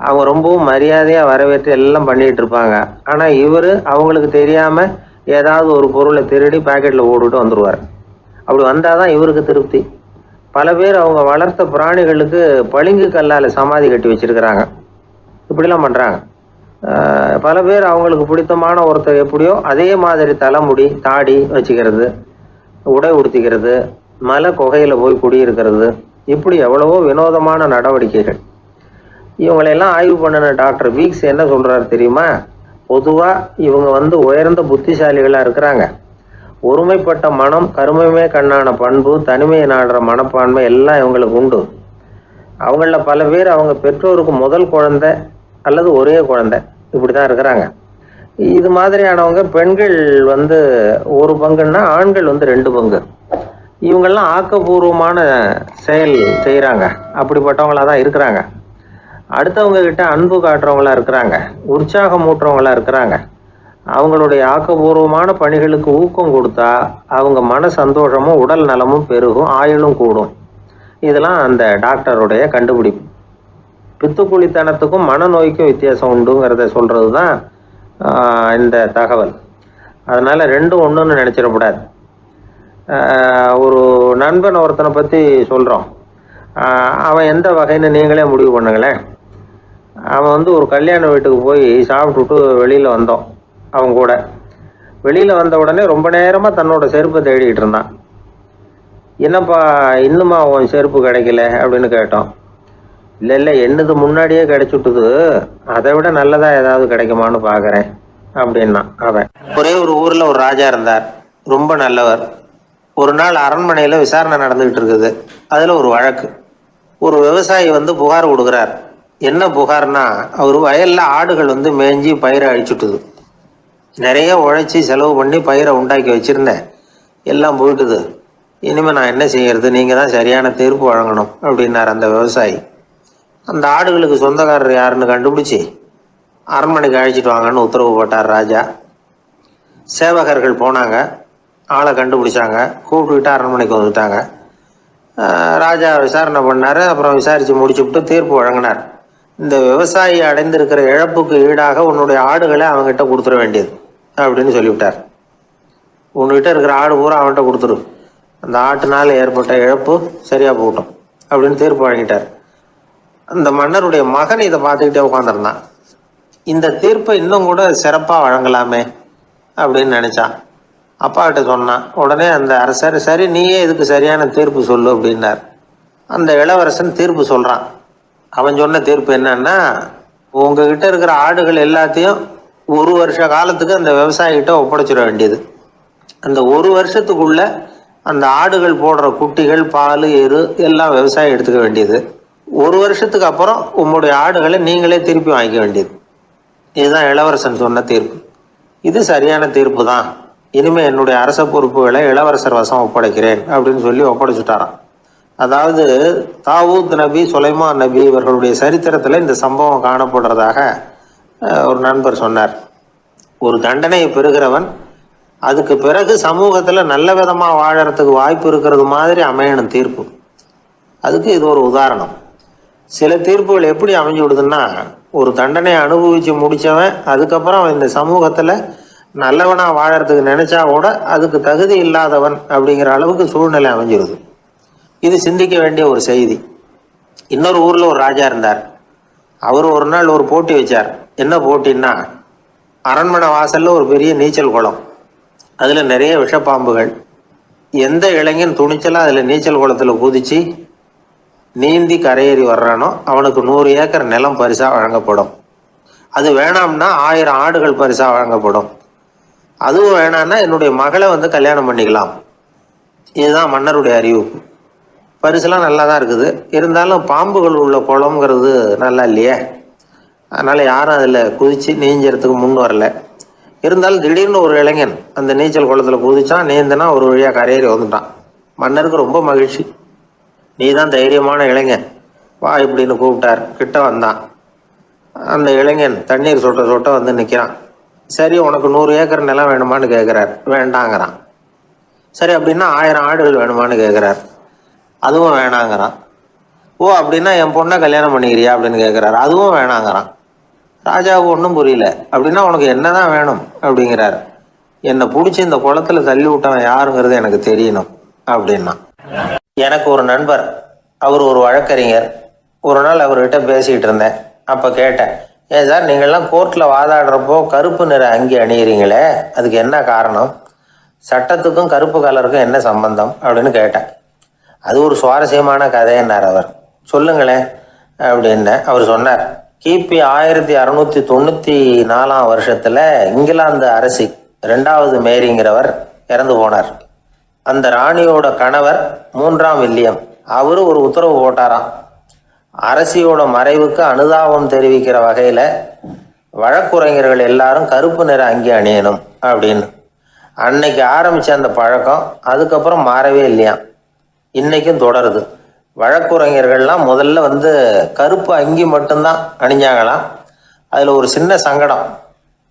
அவங்க ரொம்பவும் மரியாதையாக வரவேற்று எல்லாம் பண்ணிகிட்டு இருப்பாங்க. ஆனால் இவர் அவங்களுக்கு தெரியாமல் ஏதாவது ஒரு பொருளை திருடி பாக்கெட்டில் போட்டுட்டு வந்துடுவார். அப்படி வந்தால் தான் இவருக்கு திருப்தி. பல பேர் அவங்க வளர்த்த பிராணிகளுக்கு பளிங்கு கல்லால் சமாதி கட்டி வச்சிருக்கிறாங்க. இப்படிலாம் பண்ணுறாங்க. பல பேர் அவங்களுக்கு பிடித்தமான ஒருத்தர் எப்படியோ அதே மாதிரி தலைமுடி, தாடி வச்சுக்கிறது, உடை உடுத்திக்கிறது, மலை குகையில் போய் குடியிருக்கிறது, இப்படி எவ்வளவோ வினோதமான நடவடிக்கைகள். இவங்களையெல்லாம் ஆய்வு பண்ணின டாக்டர் வீக்ஸ் என்ன சொல்கிறாரு தெரியுமா? பொதுவாக இவங்க உயர்ந்த புத்திசாலிகளாக இருக்கிறாங்க. ஒருமைப்பட்ட மனம், கருமையுமே கண்ணான பண்பு, தனிமையை நாடுற மனப்பான்மை எல்லாம் இவங்களுக்கு உண்டு. அவங்கள பல பேர் அவங்க பெற்றோருக்கு முதல் குழந்தை அல்லது ஒரே குழந்தை, இப்படி தான் இருக்கிறாங்க. இது மாதிரியானவங்க பெண்கள் 1 பங்குன்னா ஆண்கள் 2 பங்கு. இவங்கெல்லாம் ஆக்கப்பூர்வமான செயல் செய்கிறாங்க. அப்படிப்பட்டவங்களாக தான் இருக்கிறாங்க. அடுத்தவங்க கிட்ட அன்பு காட்டுறவங்களா இருக்கிறாங்க, உற்சாகம் ஊட்டுறவங்களா இருக்கிறாங்க. அவங்களுடைய ஆக்கப்பூர்வமான பணிகளுக்கு ஊக்கம் கொடுத்தா அவங்க மன சந்தோஷமும் உடல் நலமும் பெருகும், ஆயுளும் கூடும். இதெல்லாம் அந்த டாக்டருடைய கண்டுபிடிப்பு. பித்துக்குழித்தனத்துக்கும் மனநோய்க்கும் வித்தியாசம் உண்டுங்கிறத சொல்கிறது தான் இந்த தகவல். அதனால் 2ம் ஒன்றுன்னு நினச்சிடக்கூடாது. ஒரு நண்பன் ஒருத்தனை பற்றி சொல்கிறோம். அவன் எந்த வகைன்னு நீங்களே முடிவு பண்ணுங்களேன். அவன் ஒரு கல்யாண வீட்டுக்கு போய் சாப்பிட்டுட்டு வெளியில் வந்தோம். அவங்க கூட வெளியில் வந்த உடனே ரொம்ப நேரமாக தன்னோட செருப்பை தேடிக்கிட்டு இருந்தான். என்னப்பா இன்னுமா அவன் செருப்பு கிடைக்கல அப்படின்னு கேட்டோம். இல்லை என்னது முன்னாடியே கிடைச்சுட்டுது, அதை விட நல்லதாக ஏதாவது கிடைக்குமான்னு பார்க்குறேன் அப்படின்னா அவன். ஒரே ஒரு ஊரில் ஒரு ராஜா இருந்தார், ரொம்ப நல்லவர். ஒரு நாள் அரண்மனையில் விசாரணை நடந்துகிட்டு இருக்குது. அதில் ஒரு வழக்கு. ஒரு விவசாயி புகார் கொடுக்குறார். என்ன புகார்னா, அவர் வயலில் ஆடுகள் மேய்ஞ்சி பயிரை அழிச்சுட்டுது. நிறைய உழைச்சி செலவு பண்ணி பயிரை உண்டாக்கி வச்சுருந்தேன், எல்லாம் போயிட்டுது. இனிமேல் நான் என்ன செய்யறது? நீங்கள் தான் சரியான தீர்ப்பு வழங்கணும் அப்படின்னார் அந்த விவசாயி. அந்த ஆடுகளுக்கு சொந்தக்காரர் யாருன்னு கண்டுபிடிச்சி அரண்மனைக்கு அழைச்சிட்டு வாங்கன்னு உத்தரவு போட்டார் ராஜா. சேவகர்கள் போனாங்க, ஆளை கண்டுபிடிச்சாங்க, கூப்பிட்டுக்கிட்டு அரண்மனைக்கு வந்துட்டாங்க. ராஜா விசாரணை பண்ணார். அப்புறம் விசாரித்து முடிச்சுவிட்டு தீர்ப்பு வழங்கினார். இந்த விவசாயி அடைந்திருக்கிற இழப்புக்கு ஈடாக உன்னுடைய ஆடுகளை அவங்ககிட்ட கொடுத்துட வேண்டியது அப்படின்னு சொல்லிவிட்டார். உன்கிட்ட இருக்கிற ஆடு பூரா அவன்கிட்ட கொடுத்துரு, அந்த ஆட்டுனால் ஏற்பட்ட இழப்பு சரியாக போகட்டும் அப்படின்னு தீர்ப்பு வழங்கிட்டார். அந்த மன்னருடைய மகன் இதை பார்த்துக்கிட்டே உட்காந்துருந்தான். இந்த தீர்ப்பை இன்னும் கூட சிறப்பாக வழங்கலாமே அப்படின்னு நினச்சான். அப்பாக்கிட்ட சொன்னான். உடனே அந்த அரசர், சரி நீயே இதுக்கு சரியான தீர்ப்பு சொல்லு அப்படின்னார். அந்த இளவரசன் தீர்ப்பு சொல்கிறான். அவன் சொன்ன தீர்ப்பு என்னன்னா, உங்ககிட்ட இருக்கிற ஆடுகள் எல்லாத்தையும் 1 வருஷ காலத்துக்கு அந்த விவசாயிகிட்ட ஒப்படைச்சிட வேண்டியது. அந்த 1 வருஷத்துக்குள்ள அந்த ஆடுகள் போடுற குட்டிகள், பால், எரு எல்லாம் விவசாயி எடுத்துக்க வேண்டியது. 1 வருஷத்துக்கு அப்புறம் உங்களுடைய ஆடுகளை நீங்களே திருப்பி வாங்கிக்க வேண்டியது. இதுதான் இளவரசன் சொன்ன தீர்ப்பு. இது சரியான தீர்ப்பு தான். இனிமே என்னுடைய அரச பொறுப்புகளை இளவரசர் வசம் ஒப்படைக்கிறேன் அப்படின்னு சொல்லி ஒப்படைச்சுட்டாராம். அதாவது தாவூத் நபி, சுலைமான் நபி இவர்களுடைய சரித்திரத்தில் இந்த சம்பவம் காணப்படுறதாக ஒரு நண்பர் சொன்னார். ஒரு தண்டனையை பெறுகிறவன் அதுக்கு பிறகு சமூகத்தில் நல்ல விதமாக வாழறதுக்கு வாய்ப்பு இருக்கிறது மாதிரி அமையணும் தீர்ப்பு. அதுக்கு இது ஒரு உதாரணம். சில தீர்ப்புகள் எப்படி அமைஞ்சு விடுதுன்னா, ஒரு தண்டனையை அனுபவித்து முடித்தவன் அதுக்கப்புறம் இந்த சமூகத்தில் நல்லவனாக வாழறதுக்கு நினைச்சா கூட அதுக்கு தகுதி இல்லாதவன் அப்படிங்கிற அளவுக்கு சூழ்நிலை அமைஞ்சிருது. இது சிந்திக்க வேண்டிய ஒரு செய்தி. இன்னொரு ஊரில் ஒரு ராஜா இருந்தார். அவர் ஒரு நாள் ஒரு போட்டி வச்சார். என்ன போட்டின்னா, அரண்மனை வாசலில் ஒரு பெரிய நீச்சல் குளம், அதில் நிறைய விஷப்பாம்புகள். எந்த இளைஞன் துணிச்சலாக அதில் நீச்சல் குளத்தில் குதித்து நீந்தி கரையேறி வர்றானோ அவனுக்கு 100 ஏக்கர் நிலம் பரிசாக வழங்கப்படும். அது வேணாம்னா 1000 ஆடுகள் பரிசாக வழங்கப்படும். அதுவும் வேணான்னா என்னுடைய மகளை கல்யாணம் பண்ணிக்கலாம். இதுதான் மன்னருடைய அறிவிப்பு. பரிசுலாம் நல்லா தான் இருக்குது. இருந்தாலும் பாம்புகள் உள்ள குளம்ங்கிறது நல்லா இல்லையே. அதனால் யாரும் அதில் குதித்து நீஞ்சறதுக்கு முன் வரல. இருந்தாலும் திடீர்னு ஒரு இளைஞன் அந்த நீச்சல் குளத்தில் குதிச்சான். நீந்தினா ஒரு வழியாக கரையேறி வந்துட்டான். மன்னருக்கு ரொம்ப மகிழ்ச்சி. நீ தான் தைரியமான இளைஞன், வா இப்படின்னு கூப்பிட்டார். கிட்ட வந்தான். அந்த இளைஞன் தண்ணீர் சொட்ட சொட்ட வந்து நிற்கிறான். சரி, உனக்கு 100 ஏக்கர் நிலம் வேணுமான்னு கேட்குறார். வேண்டாங்கிறான். சரி, அப்படின்னா 1000 ஆடுகள் வேணுமான்னு கேட்குறார். அதுவும் வேணாங்கிறான். ஓ, அப்படின்னா என் பொண்ணை கல்யாணம் பண்ணிக்கிறியா அப்படின்னு கேட்குறாரு. அதுவும் வேணாங்கிறான். ராஜாவுக்கு ஒன்றும் புரியல. அப்படின்னா உனக்கு என்னதான் வேணும் அப்படிங்கிறார். என்னை பிடிச்சி இந்த குளத்துல தள்ளி விட்டவன் யாருங்கிறது எனக்கு தெரியணும் அப்படின்னா. எனக்கு ஒரு நண்பர், அவர் ஒரு வழக்கறிஞர். ஒரு நாள் அவர்கிட்ட பேசிக்கிட்டு இருந்தேன். அப்போ கேட்டேன், ஏன் சார் நீங்கள்லாம் கோர்ட்டில் வாதாடுறப்போ கருப்பு நிற அங்கி அணியிறீங்களே, அதுக்கு என்ன காரணம்? சட்டத்துக்கும் கருப்பு கலருக்கும் என்ன சம்பந்தம் அப்படின்னு கேட்டேன். அது ஒரு சுவாரஸ்யமான கதைன்னார் அவர். சொல்லுங்களேன் அப்படின்னு அவர் சொன்னார். கிபி 1694 வருஷத்துல இங்கிலாந்து அரசி 2வது மேரிங்கிறவர் இறந்து போனார். அந்த ராணியோட கணவர் 3ஆம் வில்லியம், அவரு ஒரு உத்தரவு போட்டாராம். அரசியோட மறைவுக்கு அனுதாபம் தெரிவிக்கிற வகையில வழக்குரைஞர்கள் எல்லாரும் கருப்பு நிற அங்கி அணியணும் அப்படின்னு. அன்னைக்கு ஆரம்பிச்ச அந்த பழக்கம் அதுக்கப்புறம் மாறவே இல்லையாம். இன்னைக்கும் தொடருது. வழக்குரைஞர்கள்லாம் முதல்ல கருப்பு அங்கி மட்டும்தான் அணிஞ்சாங்களாம். அதில் ஒரு சின்ன சங்கடம்.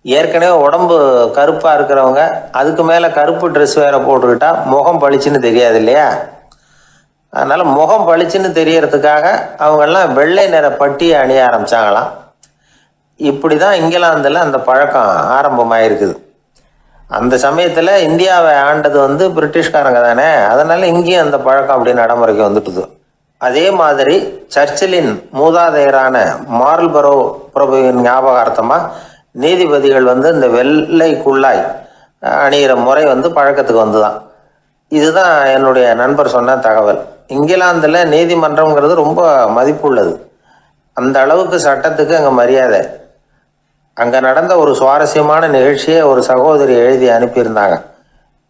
ஏற்கனவே உடம்பு கருப்பாக இருக்கிறவங்க அதுக்கு மேலே கருப்பு ட்ரெஸ் வேற போட்டுக்கிட்டா முகம் பளிச்சுன்னு தெரியாது இல்லையா? அதனால் முகம் பளிச்சுன்னு தெரியறதுக்காக அவங்கெல்லாம் வெள்ளை நிற பட்டியை அணிய ஆரம்பித்தாங்களாம். இப்படி தான் இங்கிலாந்தில் அந்த பழக்கம் ஆரம்பமாயிருக்குது. அந்த சமயத்தில் இந்தியாவை ஆண்டது பிரிட்டிஷ்காரங்க தானே, அதனால் இங்கேயும் அந்த பழக்கம் அப்படி நடைமுறைக்கு வந்துட்டுது. அதே மாதிரி சர்ச்சிலின் மூதாதையரான மார்ல்பரோ பிரபுவின் ஞாபகார்த்தமாக நீதிபதிகள் இந்த வெள்ளை குள்ளாய் அணிகிற முறை பழக்கத்துக்கு வந்துதான். இதுதான் என்னுடைய நண்பர் சொன்ன தகவல். இங்கிலாந்தில் நீதிமன்றம்ங்கிறது ரொம்ப மதிப்புள்ளது. அந்த அளவுக்கு சட்டத்துக்கு அங்கே மரியாதை. அங்கே நடந்த ஒரு சுவாரஸ்யமான நிகழ்ச்சியை ஒரு சகோதரி எழுதி அனுப்பியிருந்தாங்க.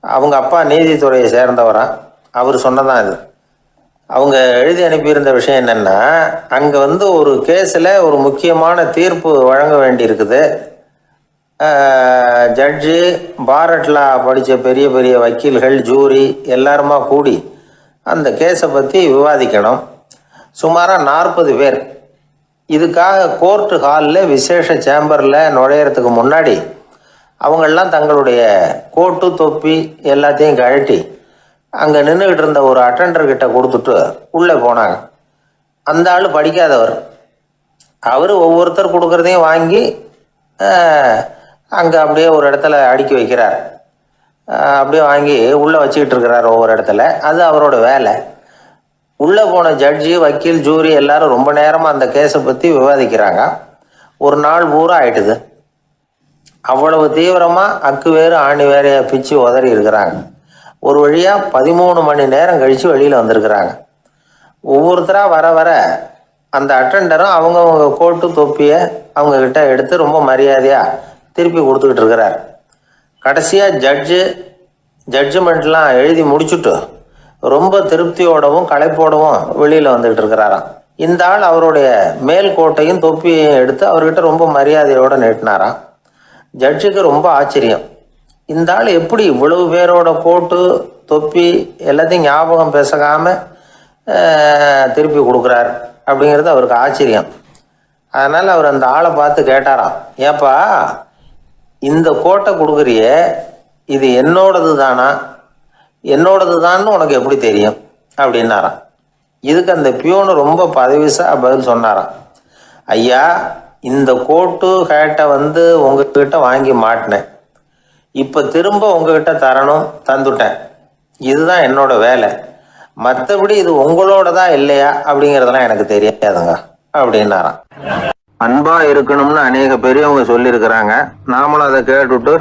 அவங்க அப்பா நீதித்துறையை சேர்ந்தவரா. அவர் சொன்னதான் இது. அவங்க எழுதி அனுப்பியிருந்த விஷயம் என்னென்னா, அங்கே ஒரு கேஸில் ஒரு முக்கியமான தீர்ப்பு வழங்க வேண்டி இருக்குது. ஜட்ஜு, பாரட்லா படித்த பெரிய பெரிய வக்கீல்கள், ஜூரி எல்லாருமா கூடி அந்த கேஸை பற்றி விவாதிக்கணும். சுமாராக 40 பேர். இதுக்காக கோர்ட்டு ஹாலில் விசேஷ சேம்பரில் நுழையிறதுக்கு முன்னாடி அவங்கெல்லாம் தங்களுடைய கோட்டு, தொப்பி எல்லாத்தையும் கழட்டி அங்கே நின்றுக்கிட்டு இருந்த ஒரு அட்டெண்டர்கிட்ட கொடுத்துட்டு உள்ளே போனாங்க. அந்த ஆள் படிக்காதவர். அவர் ஒவ்வொருத்தர் கொடுக்குறதையும் வாங்கி அங்கே அப்படியே ஒரு இடத்துல அடுக்கி வைக்கிறார். அப்படியே வாங்கி உள்ளே வச்சுக்கிட்டு இருக்கிறார் ஒவ்வொரு இடத்துல. அது அவரோட வேலை. உள்ளே போன ஜட்ஜி, வக்கீல், ஜூரி எல்லாரும் ரொம்ப நேரமாக அந்த கேஸை பற்றி விவாதிக்கிறாங்க. ஒரு நாள் பூரா ஆயிட்டுது. அவ்வளவு தீவிரமாக அக்கு வேறு ஆணி வேறையை பிச்சு உதறி இருக்கிறாங்க. ஒரு வழியாக 13 மணி நேரம் கழித்து வெளியில் வந்திருக்கிறாங்க. ஒவ்வொருத்தராக வர வர அந்த அட்டெண்டரும் அவங்கவுங்க கோட்டு, தொப்பியை அவங்கக்கிட்ட எடுத்து ரொம்ப மரியாதையாக திருப்பி கொடுத்துக்கிட்டு இருக்கிறார். கடைசியாக ஜட்ஜ்மெண்ட்லாம் எழுதி முடிச்சுட்டு ரொம்ப திருப்தியோடவும் களைப்போடவும் வெளியில் வந்துக்கிட்டு இருக்கிறாராம். இந்த ஆள் அவருடைய மேல் கோட்டையும் தொப்பியையும் எடுத்து அவர்கிட்ட ரொம்ப மரியாதையோடு நீட்டினாராம். ஜட்ஜுக்கு ரொம்ப ஆச்சரியம். இந்த ஆள் எப்படி இவ்வளவு பேரோட கோட்டு, தொப்பி எல்லாத்தையும் ஞாபகம் பேசகாமல் திருப்பி கொடுக்குறார் அப்படிங்கிறது அவருக்கு ஆச்சரியம். அதனால் அவர் அந்த ஆளை பார்த்து கேட்டாராம், ஏப்பா இந்த கோட்டை கொடுக்குறியே, இது என்னோடது தானா, என்னோடது தான்னு உனக்கு எப்படி தெரியும் அப்படின்னாராம். இதுக்கு அந்த பியூனு ரொம்ப பதவிசா பதில் சொன்னாராம், ஐயா இந்த கோட்டு ஹேட்டை உங்ககிட்ட வாங்கி மாட்டினேன், இப்போ திரும்ப உங்ககிட்ட தரணும், தந்துட்டேன், இதுதான் என்னோட வேலை. மற்றபடி இது உங்களோட தான் இல்லையா அப்படிங்கிறதெல்லாம் எனக்கு தெரியாதுங்க அப்படின்னாராம். அன்பா இருக்கணும்னு அநேக பெரியவங்க சொல்லியிருக்கிறாங்க. நாமளும் அதை கேட்டுவிட்டு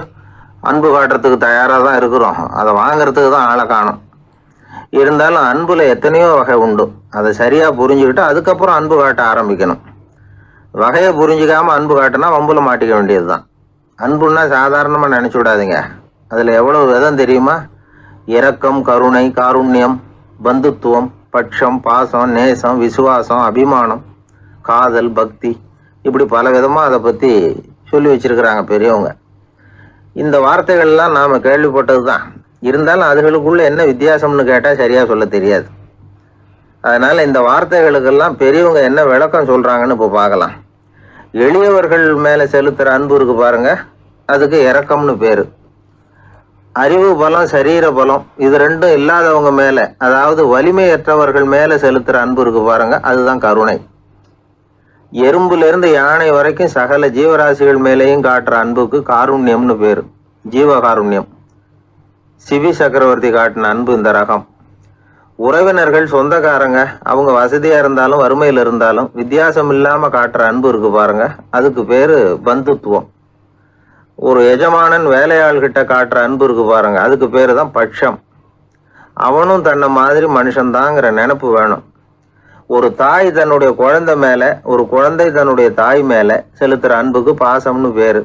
அன்பு காட்டுறதுக்கு தயாராக தான் இருக்கிறோம். அதை வாங்கிறதுக்கு தான் ஆளை காணும். இருந்தாலும் அன்புல எத்தனையோ வகை உண்டு. அதை சரியாக புரிஞ்சுக்கிட்டு அதுக்கப்புறம் அன்பு காட்ட ஆரம்பிக்கணும். வகையை புரிஞ்சிக்காமல் அன்பு காட்டினா வம்புல மாட்டிக்க வேண்டியது தான். அன்புன்னா சாதாரணமாக நினச்சி விடாதீங்க. அதில் எவ்வளோ விதம் தெரியுமா? இரக்கம், கருணை, காருண்யம், பந்துத்துவம், பட்சம், பாசம், நேசம், விசுவாசம், அபிமானம், காதல், பக்தி, இப்படி பல விதமாக அதை பற்றி சொல்லி வச்சிருக்கிறாங்க பெரியவங்க. இந்த வார்த்தைகள்லாம் நாம் கேள்விப்பட்டது தான். இருந்தாலும் அதுகளுக்குள்ள என்ன வித்தியாசம்னு கேட்டால் சரியாக சொல்ல தெரியாது. அதனால் இந்த வார்த்தைகளுக்கெல்லாம் பெரியவங்க என்ன விளக்கம் சொல்கிறாங்கன்னு இப்போ பார்க்கலாம். எளியவர்கள் மேலே செலுத்துகிற அன்பு இருக்கு பாருங்க, அதுக்கு இரக்கம்னு பேர். அறிவு பலம், சரீர பலம், இது ரெண்டும் இல்லாதவங்க மேலே, அதாவது வலிமையற்றவர்கள் மேலே செலுத்துகிற அன்பு இருக்கு பாருங்க, அதுதான் கருணை. எறும்புலேருந்து யானை வரைக்கும் சகல ஜீவராசிகள் மேலேயும் காட்டுற அன்புக்கு காருண்யம்னு பேர், ஜீவகாருண்யம். சிவி சக்கரவர்த்தி காட்டின அன்பு இந்த ரகம். உறவினர்கள், சொந்தக்காரங்க, அவங்க வசதியாக இருந்தாலும் வறுமையில் இருந்தாலும் வித்தியாசம் இல்லாமல் காட்டுற அன்பு இருக்கு பாருங்க, அதுக்கு பேர் பந்துத்துவம். ஒரு எஜமானன் வேலையாள்கிட்ட காட்டுற அன்பு இருக்கு பாருங்க, அதுக்கு பேர் தான் பட்சம். அவனும் தன்னை மாதிரி மனுஷன்தாங்கிற நினப்பு வேணும். ஒரு தாய் தன்னுடைய குழந்தை மேலே, ஒரு குழந்தை தன்னுடைய தாய் மேலே செலுத்துகிற அன்புக்கு பாசம்னு பேர்.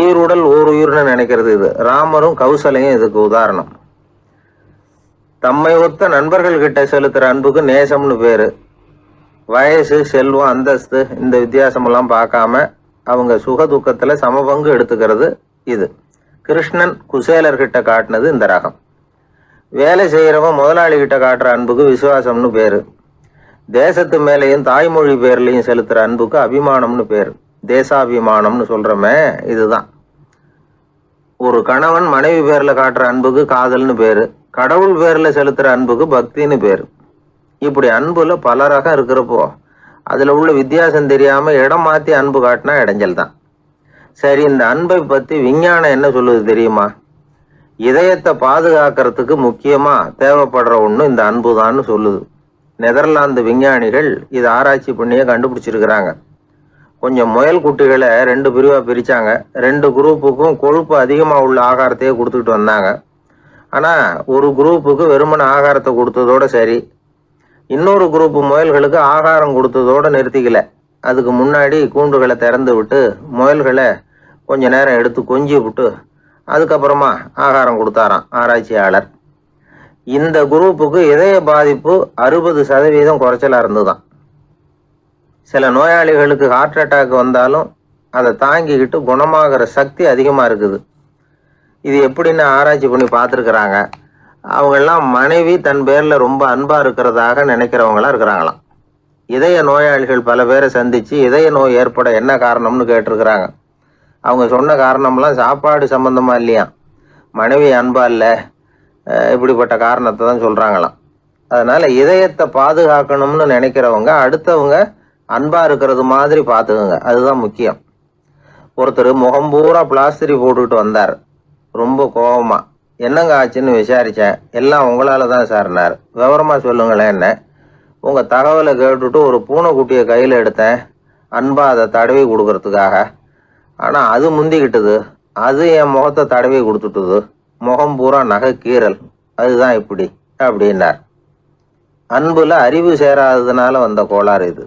ஈருடல் ஓர் உயிர்னு நினைக்கிறது இது. ராமரும் கௌசலையும் இதுக்கு உதாரணம். தம்மை ஒத்த நண்பர்கள் கிட்ட செலுத்துகிற அன்புக்கு நேசம்னு பேர். வயசு, செல்வம், அந்தஸ்து இந்த வித்தியாசமெல்லாம் பார்க்காம அவங்க சுக துக்கத்தில் சமபங்கு எடுத்துக்கிறது இது. கிருஷ்ணன் குசேலர்கிட்ட காட்டினது இந்த ரகம். வேலை செய்கிறவன் முதலாளிகிட்ட காட்டுற அன்புக்கு விசுவாசம்னு பேர். தேசத்து மேலேயும் தாய்மொழி பேர்லையும் செலுத்துகிற அன்புக்கு அபிமானம்னு பேர். தேசாபிமானம்னு சொல்கிறோமே, இதுதான். ஒரு கணவன் மனைவி பேரில் காட்டுற அன்புக்கு காதல்னு பேர். கடவுள் பேரில் செலுத்துகிற அன்புக்கு பக்தின்னு பேர். இப்படி அன்புல பல ரகம் இருக்கிறப்போ அதில் உள்ள வித்தியாசம் தெரியாமல் இடம் மாற்றி அன்பு காட்டினா இடைஞ்சல் தான். சரி, இந்த அன்பை பற்றி விஞ்ஞானம் என்ன சொல்லுது தெரியுமா? இதயத்தை பாதுகாக்கிறதுக்கு முக்கியமாக தேவைப்படுற ஒன்று இந்த அன்பு தான்னு சொல்லுது. நெதர்லாந்து விஞ்ஞானிகள் இதை ஆராய்ச்சி பண்ணியே கண்டுபிடிச்சிருக்கிறாங்க. கொஞ்சம் முயல் குட்டிகளை 2 பிரிவாக பிரித்தாங்க. 2 குரூப்புக்கும் கொழுப்பு அதிகமாக உள்ள ஆகாரத்தையே கொடுத்துக்கிட்டு வந்தாங்க. ஆனால் ஒரு குரூப்புக்கு வெறுமன ஆகாரத்தை கொடுத்ததோட சரி, இன்னொரு குரூப்பு முயல்களுக்கு ஆகாரம் கொடுத்ததோடு நிறுத்திக்கல. அதுக்கு முன்னாடி கூண்டுகளை திறந்து விட்டு முயல்களை கொஞ்ச நேரம் எடுத்து கொஞ்சி விட்டு அதுக்கப்புறமா ஆகாரம் கொடுத்தாராம் ஆராய்ச்சியாளர். இந்த குரூப்புக்கு இதய பாதிப்பு 60% குறைச்சலாக இருந்துதான். சில நோயாளிகளுக்கு ஹார்ட் அட்டாக் வந்தாலும் அதை தாங்கிக்கிட்டு குணமாகிற சக்தி அதிகமாக இருக்குது. இது எப்படின்னு ஆராய்ச்சி பண்ணி பார்த்துருக்குறாங்க. அவங்கெல்லாம் மனைவி தன் பேரில் ரொம்ப அன்பாக இருக்கிறதாக நினைக்கிறவங்களாம் இருக்கிறாங்களாம். இதய நோயாளிகள் பல பேரை சந்தித்து இதய நோய் ஏற்பட என்ன காரணம்னு கேட்டிருக்கிறாங்க. அவங்க சொன்ன காரணம்லாம் சாப்பாடு சம்மந்தமாக இல்லையா, மனைவி அன்பா இல்லை, இப்படிப்பட்ட காரணத்தை தான் சொல்கிறாங்களாம். அதனால் இதயத்தை பாதுகாக்கணும்னு நினைக்கிறவங்க அடுத்தவங்க அன்பாக இருக்கிறது மாதிரி பார்த்துக்குங்க, அதுதான் முக்கியம். ஒருத்தர் முகம் பூரா பிளாஸ்டரி போட்டுக்கிட்டு வந்தார். ரொம்ப கோபமா, என்னங்க ஆச்சுன்னு விசாரித்தேன். எல்லாம் உங்களால் தான் சார்னார். விவரமாக சொல்லுங்களேன். என்ன உங்கள் தகவலை கேட்டுட்டு ஒரு பூனைக்குட்டியை கையில் எடுத்தேன், அன்பாக அதை தடவி கொடுக்கறதுக்காக. ஆனால் அது முந்திக்கிட்டது, அது என் முகத்தை தடவி கொடுத்துட்டுது. முகம் பூரா நகை கீறல், அதுதான் இப்படி அப்படின்னார். அன்புல அறிவு சேராததுனால வந்த கோளாறு இது.